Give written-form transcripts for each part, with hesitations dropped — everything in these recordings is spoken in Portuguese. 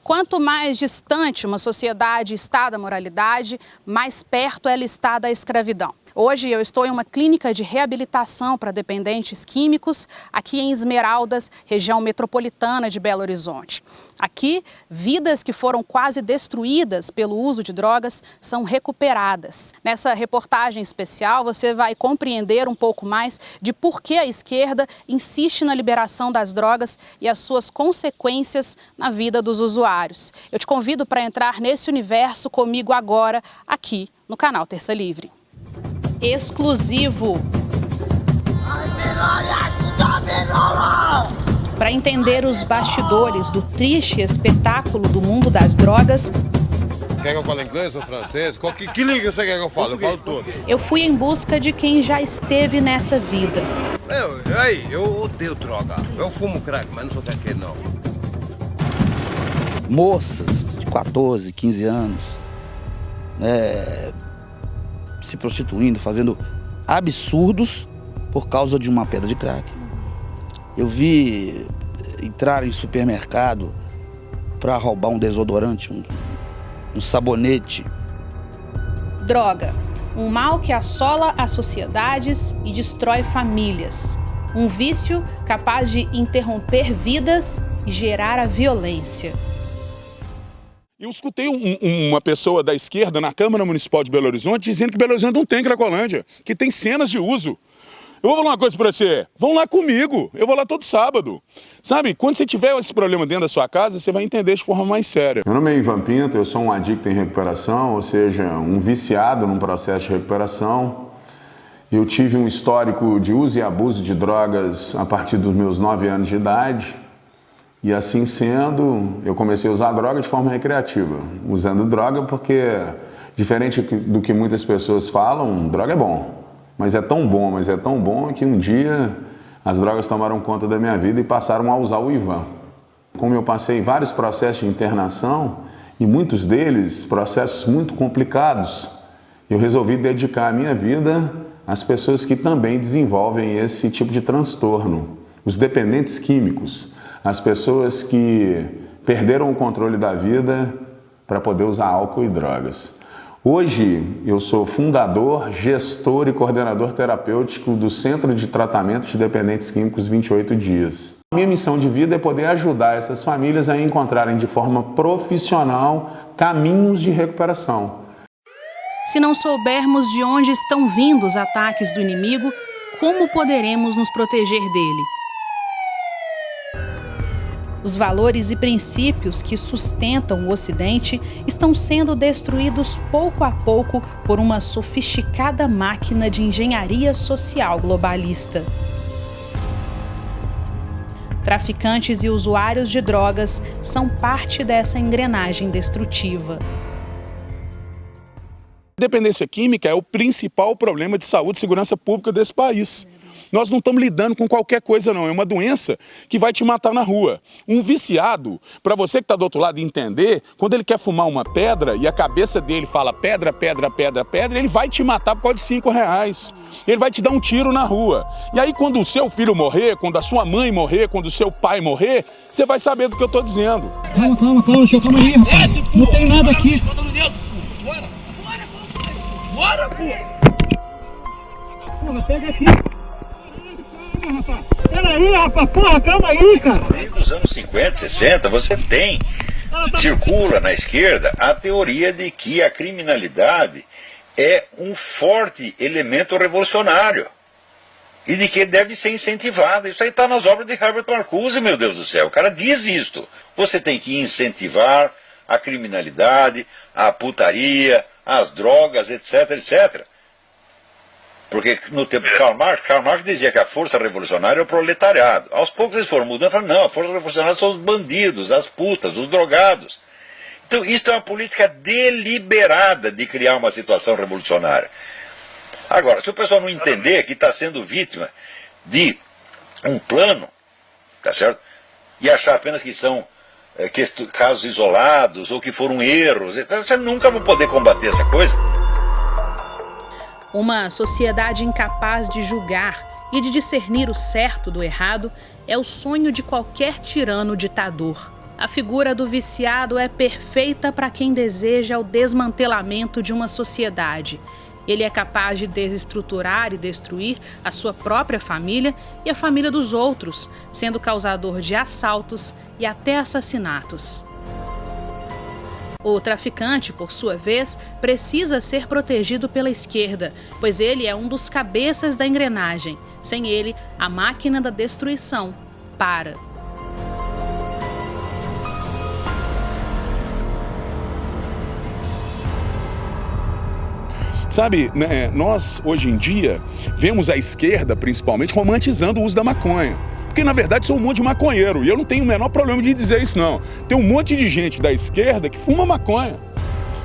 Quanto mais distante uma sociedade está da moralidade, mais perto ela está da escravidão. Hoje eu estou em uma clínica de reabilitação para dependentes químicos, aqui em Esmeraldas, região metropolitana de Belo Horizonte. Aqui, vidas que foram quase destruídas pelo uso de drogas são recuperadas. Nessa reportagem especial, você vai compreender um pouco mais de por que a esquerda insiste na liberação das drogas e as suas consequências na vida dos usuários. Eu te convido para entrar nesse universo comigo agora, aqui no canal Terça Livre. Exclusivo. Para entender os bastidores do triste espetáculo do mundo das drogas... Quer que eu fale inglês ou francês? Que língua você quer que eu fale? Eu falo tudo. Eu fui em busca de quem já esteve nessa vida. Eu odeio droga. Eu fumo crack, mas não sou daquele não. Moças de 14, 15 anos, se prostituindo, fazendo absurdos por causa de uma pedra de crack. Eu vi entrar em supermercado para roubar um desodorante, um sabonete. Droga, um mal que assola as sociedades e destrói famílias. Um vício capaz de interromper vidas e gerar a violência. Eu escutei uma pessoa da esquerda na Câmara Municipal de Belo Horizonte dizendo que Belo Horizonte não tem Cracolândia, que tem cenas de uso. Eu vou falar uma coisa pra você, vão lá comigo, eu vou lá todo sábado. Sabe, quando você tiver esse problema dentro da sua casa, você vai entender de forma mais séria. Meu nome é Ivan Pinto, eu sou um adicto em recuperação, ou seja, um viciado num processo de recuperação. Eu tive um histórico de uso e abuso de drogas a partir dos meus 9 anos de idade. E assim sendo, eu comecei a usar droga de forma recreativa. Usando droga porque, diferente do que muitas pessoas falam, droga é bom. Mas é tão bom que um dia as drogas tomaram conta da minha vida e passaram a usar o Ivan. Como eu passei vários processos de internação, e muitos deles processos muito complicados, eu resolvi dedicar a minha vida às pessoas que também desenvolvem esse tipo de transtorno. Os dependentes químicos, as pessoas que perderam o controle da vida para poder usar álcool e drogas. Hoje eu sou fundador, gestor e coordenador terapêutico do Centro de Tratamento de Dependentes Químicos 28 Dias. A minha missão de vida é poder ajudar essas famílias a encontrarem de forma profissional caminhos de recuperação. Se não soubermos de onde estão vindo os ataques do inimigo, como poderemos nos proteger dele? Os valores e princípios que sustentam o Ocidente estão sendo destruídos pouco a pouco por uma sofisticada máquina de engenharia social globalista. Traficantes e usuários de drogas são parte dessa engrenagem destrutiva. A dependência química é o principal problema de saúde e segurança pública desse país. Nós não estamos lidando com qualquer coisa não, é uma doença que vai te matar na rua. Um viciado, para você que está do outro lado entender, quando ele quer fumar uma pedra e a cabeça dele fala pedra, pedra, pedra, pedra, ele vai te matar por causa de R$5. Ele vai te dar um tiro na rua. E aí quando o seu filho morrer, quando a sua mãe morrer, quando o seu pai morrer, você vai saber do que eu estou dizendo. Calma, deixa eu calma aí, rapaz. Não tem nada aqui. Bora, pô! Porra, pega aqui. Rapaz. Peraí, rapaz, porra, calma aí, cara. Desde os anos 50, 60, você circula na esquerda a teoria de que a criminalidade é um forte elemento revolucionário e de que deve ser incentivado. Isso aí está nas obras de Herbert Marcuse, meu Deus do céu. O cara diz isto. Você tem que incentivar a criminalidade, a putaria, as drogas, etc, etc. Porque no tempo de Karl Marx dizia que a força revolucionária é o proletariado. Aos poucos eles foram mudando e falaram, não, a força revolucionária são os bandidos, as putas, os drogados. Então isso é uma política deliberada de criar uma situação revolucionária. Agora, se o pessoal não entender que está sendo vítima de um plano, tá certo? E achar apenas que são casos isolados ou que foram erros, etc., você nunca vai poder combater essa coisa. Uma sociedade incapaz de julgar e de discernir o certo do errado é o sonho de qualquer tirano ditador. A figura do viciado é perfeita para quem deseja o desmantelamento de uma sociedade. Ele é capaz de desestruturar e destruir a sua própria família e a família dos outros, sendo causador de assaltos e até assassinatos. O traficante, por sua vez, precisa ser protegido pela esquerda, pois ele é um dos cabeças da engrenagem. Sem ele, a máquina da destruição para. Sabe, né, nós hoje em dia vemos a esquerda, principalmente, romantizando o uso da maconha. Porque, na verdade, sou um monte de maconheiro e eu não tenho o menor problema de dizer isso, não. Tem um monte de gente da esquerda que fuma maconha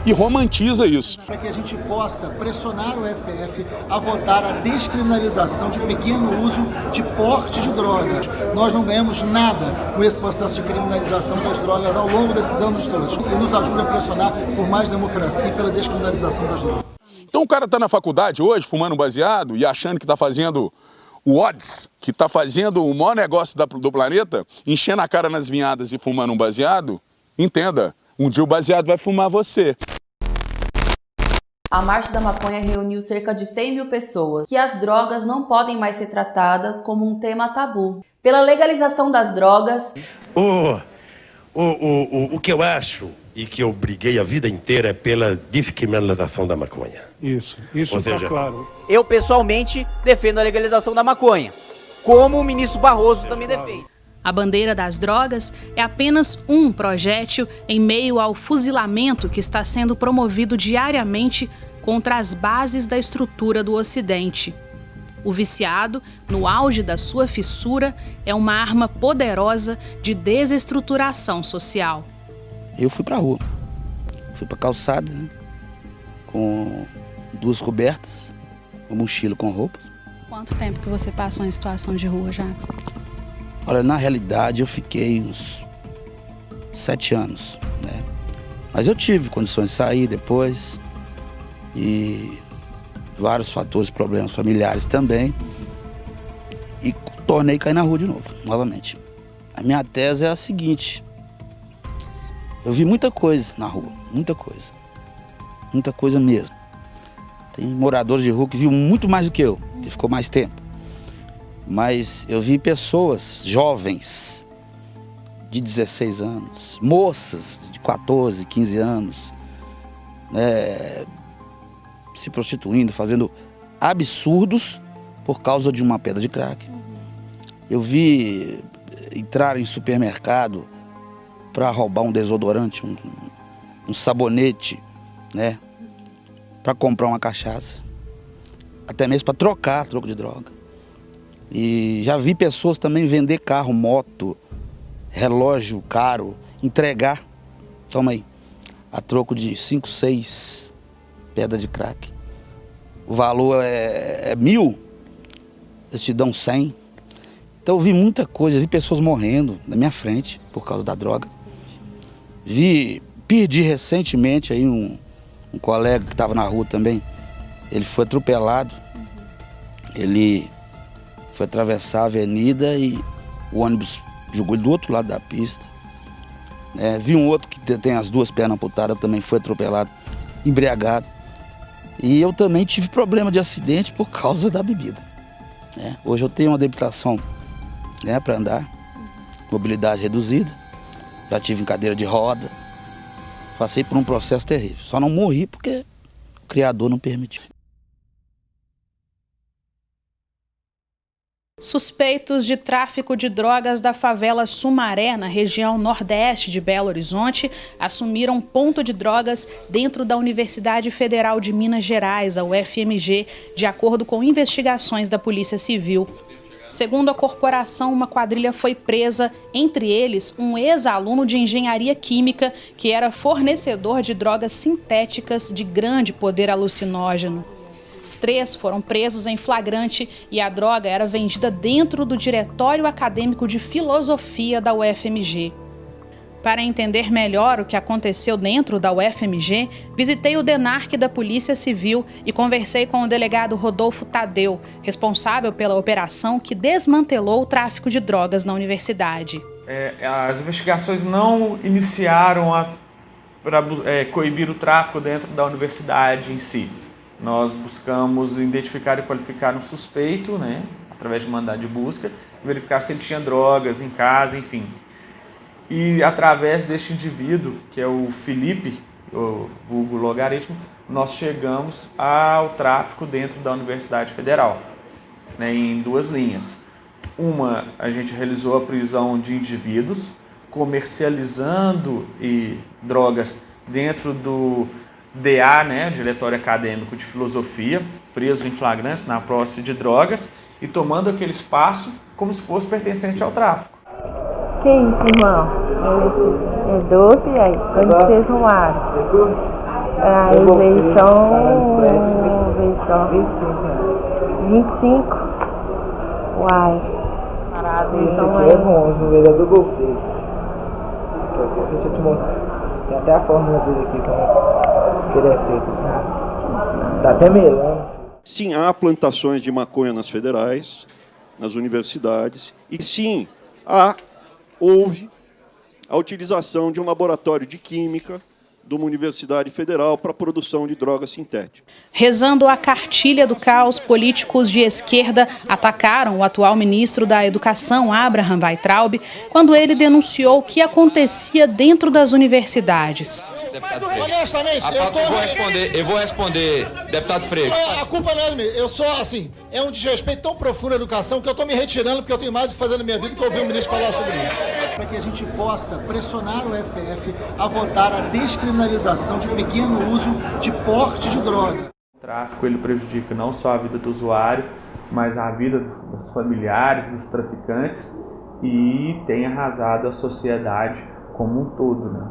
e romantiza isso. Para que a gente possa pressionar o STF a votar a descriminalização de pequeno uso de porte de drogas. Nós não ganhamos nada com esse processo de criminalização das drogas ao longo desses anos todos. E nos ajuda a pressionar por mais democracia e pela descriminalização das drogas. Então o cara tá na faculdade hoje, fumando baseado e achando que tá fazendo o odds, que tá fazendo o maior negócio do planeta, enchendo a cara nas vinhadas e fumando um baseado, entenda, um dia o baseado vai fumar você. A Marcha da Maconha reuniu cerca de 100 mil pessoas, que as drogas não podem mais ser tratadas como um tema tabu. Pela legalização das drogas... O que eu acho e que eu briguei a vida inteira é pela descriminalização da maconha. Isso está claro. Eu, pessoalmente, defendo a legalização da maconha, como o ministro Barroso também defende. A bandeira das drogas é apenas um projétil em meio ao fuzilamento que está sendo promovido diariamente contra as bases da estrutura do Ocidente. O viciado, no auge da sua fissura, é uma arma poderosa de desestruturação social. Eu fui pra rua, fui pra calçada, né, com 2 cobertas, uma mochila com roupas. Quanto tempo que você passou em situação de rua, Jacques? Olha, na realidade eu fiquei uns 7 anos, né? Mas eu tive condições de sair depois e vários fatores, problemas familiares também, e tornei cair na rua de novo, novamente. A minha tese é a seguinte: eu vi muita coisa na rua, muita coisa mesmo. Tem moradores de rua que viu muito mais do que eu, que ficou mais tempo. Mas eu vi pessoas jovens, de 16 anos, moças de 14, 15 anos, né, se prostituindo, fazendo absurdos por causa de uma pedra de crack. Eu vi entrar em supermercado para roubar um desodorante, um sabonete, né, para comprar uma cachaça, até mesmo para troco de droga. E já vi pessoas também vender carro, moto, relógio caro, entregar, toma aí, a troco de 5, 6 pedras de crack. O valor é 1.000, eles te dão 100. Então eu vi muita coisa, vi pessoas morrendo na minha frente por causa da droga. Perdi recentemente aí um colega que estava na rua também, ele foi atropelado, ele foi atravessar a avenida e o ônibus jogou ele do outro lado da pista. Vi um outro que tem as 2 pernas amputadas, também foi atropelado, embriagado. E eu também tive problema de acidente por causa da bebida. Hoje eu tenho uma debilitação, para andar, mobilidade reduzida, já tive em cadeira de roda, passei por um processo terrível. Só não morri porque o Criador não permitiu. Suspeitos de tráfico de drogas da favela Sumaré, na região nordeste de Belo Horizonte, assumiram ponto de drogas dentro da Universidade Federal de Minas Gerais, a UFMG, de acordo com investigações da Polícia Civil. Segundo a corporação, uma quadrilha foi presa, entre eles um ex-aluno de engenharia química que era fornecedor de drogas sintéticas de grande poder alucinógeno. 3 foram presos em flagrante e a droga era vendida dentro do Diretório Acadêmico de Filosofia da UFMG. Para entender melhor o que aconteceu dentro da UFMG, visitei o DENARC da Polícia Civil e conversei com o delegado Rodolfo Tadeu, responsável pela operação que desmantelou o tráfico de drogas na universidade. As investigações não iniciaram para coibir o tráfico dentro da universidade em si. Nós buscamos identificar e qualificar um suspeito, né, através de mandado de busca, verificar se ele tinha drogas em casa, enfim. E através deste indivíduo, que é o Felipe, o vulgo Logaritmo, nós chegamos ao tráfico dentro da Universidade Federal, né, em 2 linhas. Uma, a gente realizou a prisão de indivíduos comercializando drogas dentro do DA, né, Diretório Acadêmico de Filosofia, presos em flagrantes na posse de drogas e tomando aquele espaço como se fosse pertencente ao tráfico. Que isso, irmão? É doce, aí, quando vocês arrumaram? Eles são 25. Uai. Esse aqui é bom, o vereador Golfês. Deixa eu te mostrar. Tem até a fórmula dele aqui, como que ele é feito. Tá até melando. Sim, há plantações de maconha nas federais, nas universidades, e sim, houve a utilização de um laboratório de química de uma universidade federal para a produção de drogas sintéticas. Rezando a cartilha do caos, políticos de esquerda atacaram o atual ministro da Educação, Abraham Weintraub, quando ele denunciou o que acontecia dentro das universidades. Honestamente, eu vou responder, deputado Freixo. A culpa não é minha, eu só, assim, é um desrespeito tão profundo à educação que eu estou me retirando porque eu tenho mais o que fazer na minha vida que ouvir o ministro falar sobre isso. Para que a gente possa pressionar o STF a votar a descriminalização de pequeno uso de porte de droga. O tráfico, ele prejudica não só a vida do usuário, mas a vida dos familiares, dos traficantes, e tem arrasado a sociedade como um todo, né?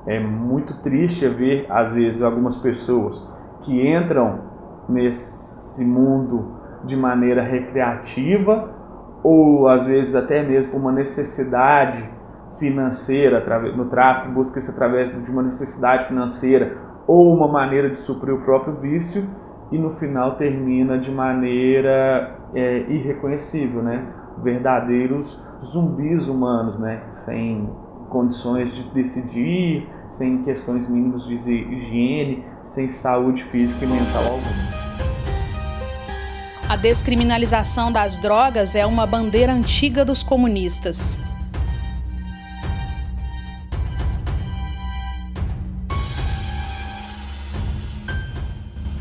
É muito triste ver, às vezes, algumas pessoas que entram nesse mundo de maneira recreativa ou, às vezes, até mesmo por uma necessidade financeira, no tráfico, busca-se através de uma necessidade financeira ou uma maneira de suprir o próprio vício e, no final, termina de maneira irreconhecível, né? Verdadeiros zumbis humanos, né? Sem condições de decidir, sem questões mínimas de higiene, sem saúde física e mental alguma. A descriminalização das drogas é uma bandeira antiga dos comunistas.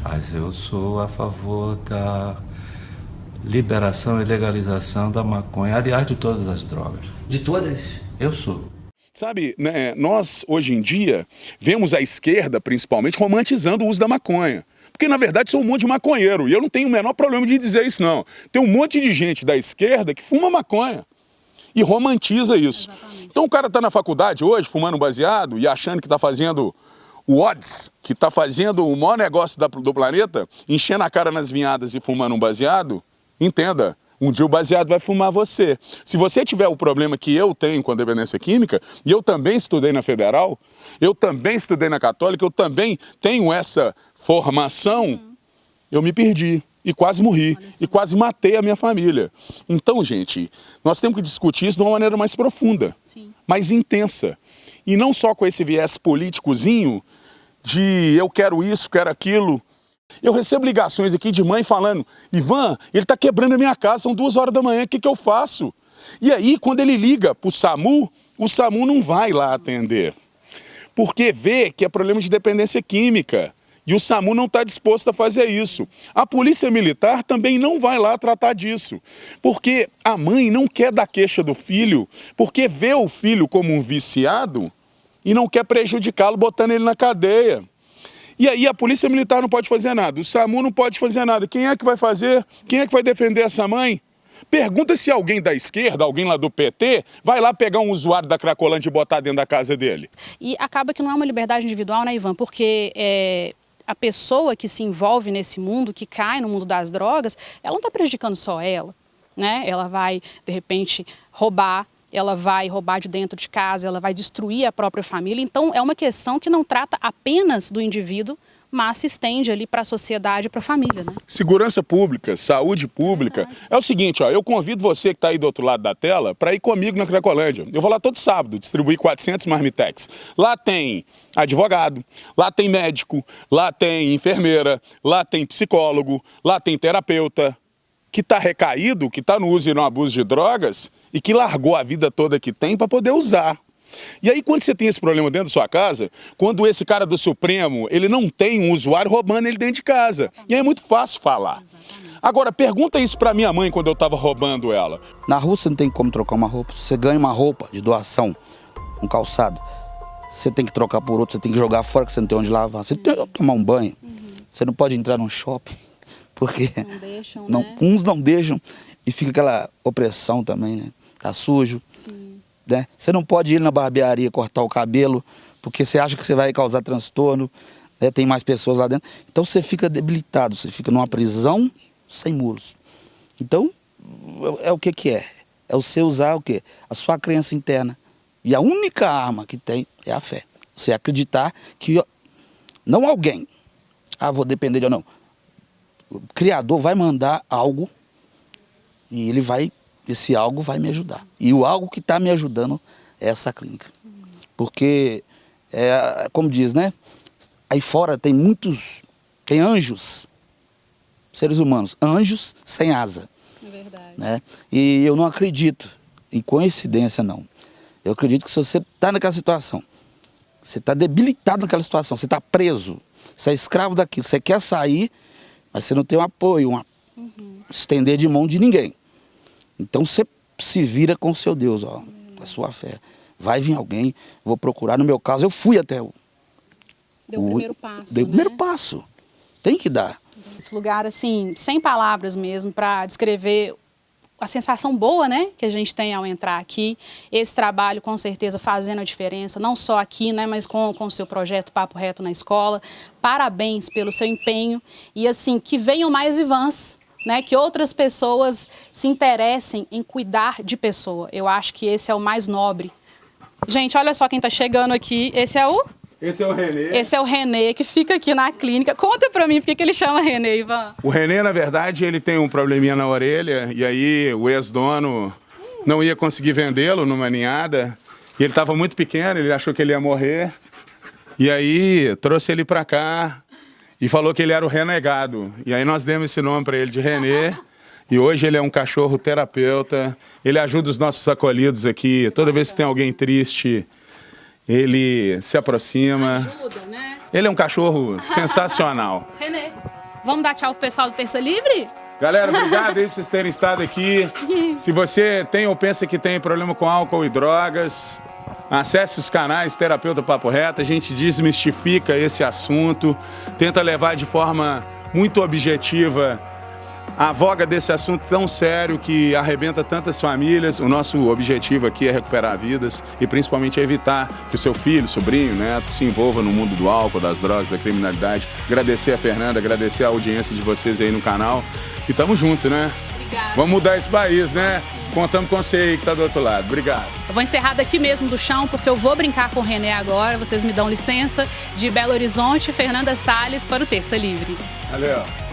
Mas eu sou a favor da liberação e legalização da maconha, aliás, de todas as drogas. De todas? Eu sou. Sabe, né, nós, hoje em dia, vemos a esquerda, principalmente, romantizando o uso da maconha. Porque, na verdade, sou um monte de maconheiro. E eu não tenho o menor problema de dizer isso, não. Tem um monte de gente da esquerda que fuma maconha e romantiza isso. Exatamente. Então, o cara está na faculdade hoje, fumando baseado e achando que está fazendo o odds, que está fazendo o maior negócio do planeta, enchendo a cara nas vinhadas e fumando um baseado, entenda. Um dia o baseado vai fumar você. Se você tiver o problema que eu tenho com a dependência química, e eu também estudei na Federal, eu também estudei na Católica, eu também tenho essa formação, eu me perdi e quase morri, e quase matei a minha família. Então, gente, nós temos que discutir isso de uma maneira mais profunda, mais intensa. E não só com esse viés políticozinho de eu quero isso, quero aquilo. Eu recebo ligações aqui de mãe falando, Ivan, ele está quebrando a minha casa, são 2 horas da manhã, o que eu faço? E aí, quando ele liga para o SAMU não vai lá atender. Porque vê que é problema de dependência química. E o SAMU não está disposto a fazer isso. A Polícia Militar também não vai lá tratar disso. Porque a mãe não quer dar queixa do filho, porque vê o filho como um viciado e não quer prejudicá-lo botando ele na cadeia. E aí a Polícia Militar não pode fazer nada, o SAMU não pode fazer nada. Quem é que vai fazer? Quem é que vai defender essa mãe? Pergunta se alguém da esquerda, alguém lá do PT, vai lá pegar um usuário da Cracolândia e botar dentro da casa dele. E acaba que não é uma liberdade individual, né, Ivan? Porque a pessoa que se envolve nesse mundo, que cai no mundo das drogas, ela não está prejudicando só ela, né? Ela vai, de repente, roubar. Ela vai roubar de dentro de casa, ela vai destruir a própria família. Então, é uma questão que não trata apenas do indivíduo, mas se estende ali para a sociedade, para a família, né? Segurança pública, saúde pública. É o seguinte, ó, eu convido você que está aí do outro lado da tela para ir comigo na Cracolândia. Eu vou lá todo sábado distribuir 400 marmitex. Lá tem advogado, lá tem médico, lá tem enfermeira, lá tem psicólogo, lá tem terapeuta, que está recaído, que está no uso e no abuso de drogas e que largou a vida toda que tem para poder usar. E aí, quando você tem esse problema dentro da sua casa, quando esse cara do Supremo, ele não tem um usuário roubando ele dentro de casa. E aí é muito fácil falar. Agora, pergunta isso pra minha mãe quando eu tava roubando ela. Na rua você não tem como trocar uma roupa. Se você ganha uma roupa de doação, um calçado, você tem que trocar por outro, você tem que jogar fora, que você não tem onde lavar. Você tem que tomar um banho. Você não pode entrar num shopping, porque não deixam, né? Uns não deixam e fica aquela opressão também, né? Tá sujo. Sim. Né? Você não pode ir na barbearia cortar o cabelo, porque você acha que você vai causar transtorno, né? Tem mais pessoas lá dentro. Então você fica debilitado, você fica numa prisão sem muros. Então, é o que é? É você usar o quê? A sua crença interna. E a única arma que tem é a fé. Você acreditar que não alguém, vou depender de ou não. O Criador vai mandar algo e ele vai... Esse algo vai me ajudar. E o algo que está me ajudando é essa clínica. Porque, como diz, né? Aí fora tem tem anjos, seres humanos, anjos sem asa. É verdade. Né? E eu não acredito em coincidência, não. Eu acredito que se você está naquela situação, você está debilitado naquela situação, você está preso, você é escravo daquilo, você quer sair, mas você não tem um apoio, estender de mão de ninguém. Então você se vira com o seu Deus, ó, a sua fé. Vai vir alguém, vou procurar. No meu caso, eu fui até Deu o primeiro passo. Dei o primeiro passo. Tem que dar. Esse lugar, assim, sem palavras mesmo, para descrever a sensação boa, né, que a gente tem ao entrar aqui. Esse trabalho, com certeza, fazendo a diferença, não só aqui, né, mas com o seu projeto Papo Reto na Escola. Parabéns pelo seu empenho e, assim, que venham mais Ivans. Né, que outras pessoas se interessem em cuidar de pessoa. Eu acho que esse é o mais nobre. Gente, olha só quem está chegando aqui. Esse é o Renê. Esse é o Renê, que fica aqui na clínica. Conta pra mim por que ele chama Renê, Ivan. O Renê, na verdade, ele tem um probleminha na orelha. E aí o ex-dono não ia conseguir vendê-lo numa ninhada. E ele estava muito pequeno, ele achou que ele ia morrer. E aí trouxe ele pra cá. E falou que ele era o renegado. E aí nós demos esse nome para ele de Renê. E hoje ele é um cachorro terapeuta. Ele ajuda os nossos acolhidos aqui. Toda vez que tem alguém triste, ele se aproxima. Ajuda, né? Ele é um cachorro sensacional. Renê, vamos dar tchau pro pessoal do Terça Livre? Galera, obrigado aí por vocês terem estado aqui. Se você tem ou pensa que tem problema com álcool e drogas, acesse os canais Terapeuta Papo Reto, a gente desmistifica esse assunto, tenta levar de forma muito objetiva a voga desse assunto tão sério que arrebenta tantas famílias. O nosso objetivo aqui é recuperar vidas e principalmente evitar que o seu filho, sobrinho, neto se envolva no mundo do álcool, das drogas, da criminalidade. Agradecer a Fernanda, agradecer a audiência de vocês aí no canal e tamo junto, né? Obrigada. Vamos mudar esse país, né? Contamos com você aí que tá do outro lado. Obrigado. Eu vou encerrar daqui mesmo do chão, porque eu vou brincar com o Renê agora. Vocês me dão licença. De Belo Horizonte, Fernanda Salles para o Terça Livre. Valeu.